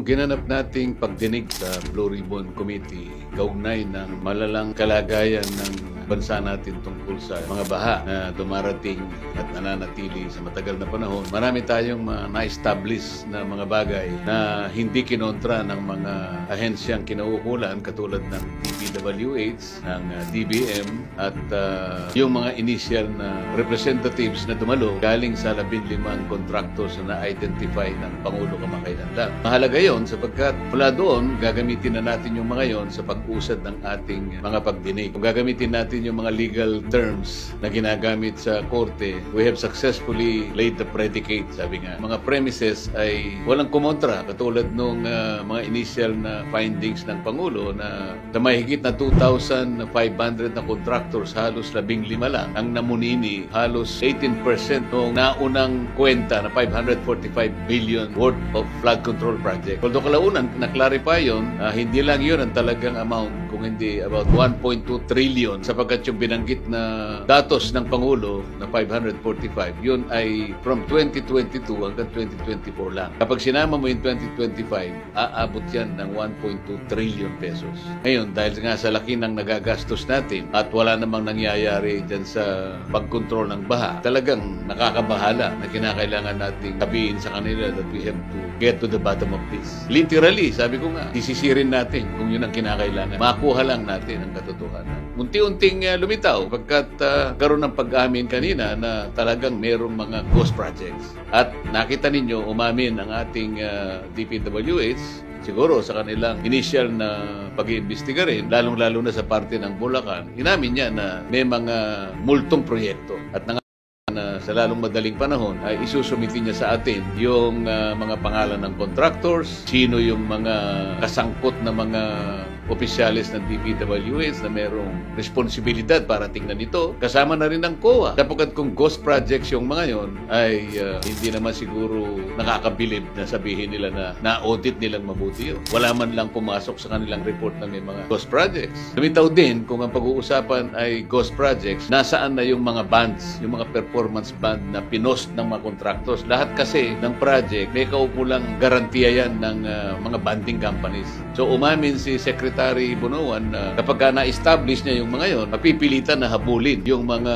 ginanap nating pagdinig sa Blue Ribbon Committee kaugnay ng malalang kalagayan ng bansa natin tungkol sa mga baha na dumarating at nananatili sa matagal na panahon. Marami tayong na-establish na mga bagay na hindi kinontra ng mga ahensyang kinauukulan katulad ng DPWH, ng DBM at yung mga initial na representatives na dumalo galing sa 15 contractors na na-identify ng Pangulo kamakailan lang. Mahalaga yon sapagkat mula doon gagamitin na natin yung mga yon sa pag-usad ng ating mga pagdinig. Kung gagamitin natin yung mga legal terms na ginagamit sa korte, we have successfully laid the predicate, sabi nga. Mga premises ay walang kumontra katulad nung mga initial na findings ng Pangulo na mahigit na 2,500 na contractors, halos 15 lang ang namunini, halos 18% nung naunang kwenta na 545 billion worth of flood control project. Although kalaunan, na-clarify yun, hindi lang yun ang talagang amount, kung hindi about 1.2 trillion sapagkat yung binanggit na datos ng Pangulo na 545, yun ay from 2022 hanggang 2024 lang. Kapag sinama mo yung 2025, aabot yan ng 1.2 trillion pesos. Ngayon, dahil nga sa laki ng nagagastos natin at wala namang nangyayari dyan sa pagkontrol ng baha, talagang nakakabahala na kinakailangan nating sabihin sa kanila that we have to get to the bottom of this. Literally, sabi ko nga, isisirin natin kung yun ang kinakailangan. Makuha lang natin ang katotohanan. Unti-unting lumitaw pagkat karoon ng pag-amin kanina na talagang merong mga ghost projects. At nakita ninyo, umamin ang ating DPWH siguro sa kanilang initial na pag-iimbestiga rin, lalong-lalo na sa parte ng Bulacan, inamin niya na may mga multong proyekto at na sa lalong madaling panahon ay isusumiti niya sa atin yung mga pangalan ng contractors, sino yung mga kasangkot na mga opisyalis ng DPWH na merong responsibilidad para tingnan ito. Kasama na rin ang COA. Sapagkat kung ghost projects yung mga yon ay hindi naman siguro nakakabilib na sabihin nila na na-audit nilang mabuti yun. Wala man lang pumasok sa kanilang report na may mga ghost projects. Lumitaw din kung ang pag-uusapan ay ghost projects, nasaan na yung mga bands, yung mga performance band na pinost ng mga contractors. Lahat kasi ng project may kaukulang garantiya yan ng mga banding companies. So umamin si Secretary Bunuan na kapag na-establish niya yung mga yon, mapipilitan na habulin yung mga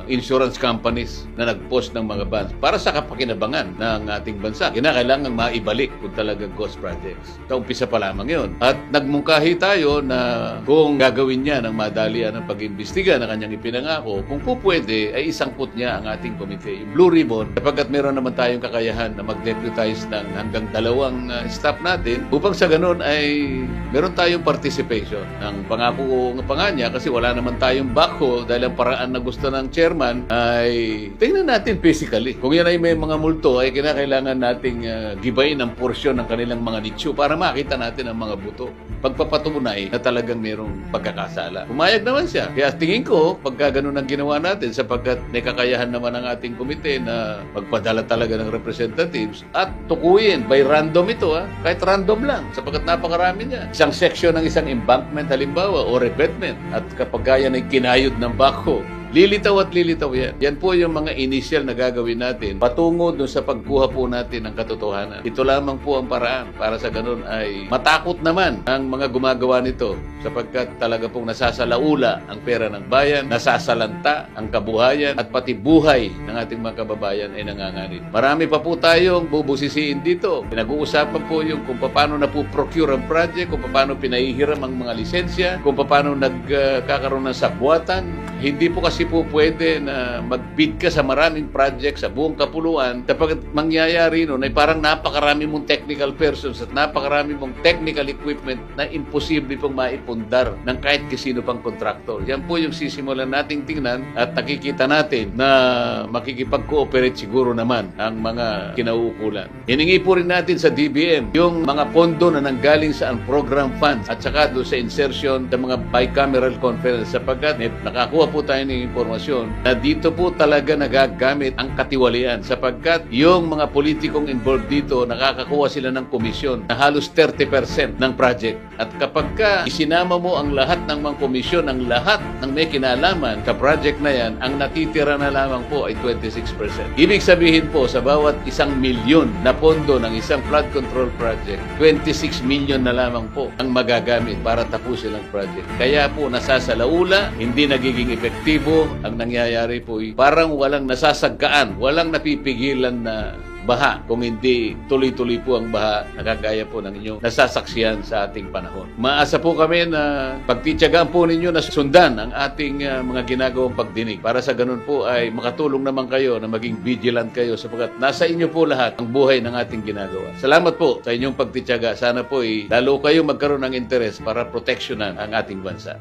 insurance companies na nag-post ng mga bonds para sa kapakinabangan ng ating bansa. Kinakailangan maibalik kung talaga ghost projects. Sa umpisa pa lamang yon. At nagmungkahi tayo na kung gagawin niya ng madalian ng pag-imbestiga na kanyang ipinangako, kung po pwede ay isangkot niya ang ating komite, yung Blue Ribbon, kapagkat meron naman tayong kakayahan na mag-deputize ng hanggang 2 staff natin upang sa ganun ay meron tayong participation. Ang pangako nga pa niya kasi wala naman tayong backhoe dahil ang paraan na gusto ng chairman ay tingnan natin physically. Kung yan ay may mga multo ay kinakailangan nating gibayin ang porsyon ng kanilang mga nicho para makita natin ang mga buto. Pagpapatunay na talagang merong pagkakasala. Pumayag naman siya. Kaya tingin ko, pagka ganun ang ginawa natin sapagkat may kakayahan naman ang ating komite na magpadala talaga ng representatives at tukuyin by random ito kahit random lang sapagkat napakarami niya. Isang section ng isang embankment halimbawa o revetment at kapag yan ay kinayod ng backhoe, lilitaw at lilitaw yan. Yan po yung mga initial na gagawin natin patungo dun sa pagkuha po natin ng katotohanan. Ito lamang po ang paraan para sa ganun ay matakot naman ang mga gumagawa nito sapagkat talaga pong nasasalaula ang pera ng bayan, nasasalanta ang kabuhayan at pati buhay ng ating mga kababayan ay nanganganib. Marami pa po tayong bubusisiin dito. Pinag-uusapan po yung kung paano na po procure ang project, kung paano pinahihiram ang mga lisensya, kung paano nagkakaroon ng sabwatan. Hindi po kasi po pwede na mag-bid ka sa maraming project sa buong kapuluan kapag mangyayari nun ay parang napakarami mong technical persons at napakarami mong technical equipment na imposible pong maipundar ng kahit kisino pang kontraktor. Yan po yung sisimulan nating tingnan at nakikita natin na makikipag-cooperate siguro naman ang mga kinauukulan. Hiningi po rin natin sa DBM yung mga pondo na nanggaling sa program funds at saka doon sa insertion ng mga bicameral conference sapagkat nakakuha po tayo ng impormasyon na dito po talaga nagagamit ang katiwalian sapagkat yung mga politikong involved dito nakakakuha sila ng komisyon na halos 30% ng project. At kapag isinama mo ang lahat ng mga komisyon, ang lahat ng may kinalaman sa project na yan, ang natitira na lamang po ay 26%. Ibig sabihin po sa bawat 1 milyon na pondo ng isang flood control project, 26 milyon na lamang po ang magagamit para tapusin ang project. Kaya po nasasalaula, hindi nagiging epektibo, ang nangyayari po ay parang walang nasasagkaan, walang napipigilan na baha kung hindi tuloy-tuloy po ang baha na kagaya po ng inyong nasasaksihan sa ating panahon. Maasa po kami na pagtityagaan po ninyo na sundan ang ating mga ginagawang pagdinig. Para sa ganun po ay makatulong naman kayo na maging vigilant kayo sapagkat nasa inyo po lahat ang buhay ng ating ginagawa. Salamat po sa inyong pagtityaga. Sana po ay lalo kayo magkaroon ng interes para proteksyonan ang ating bansa.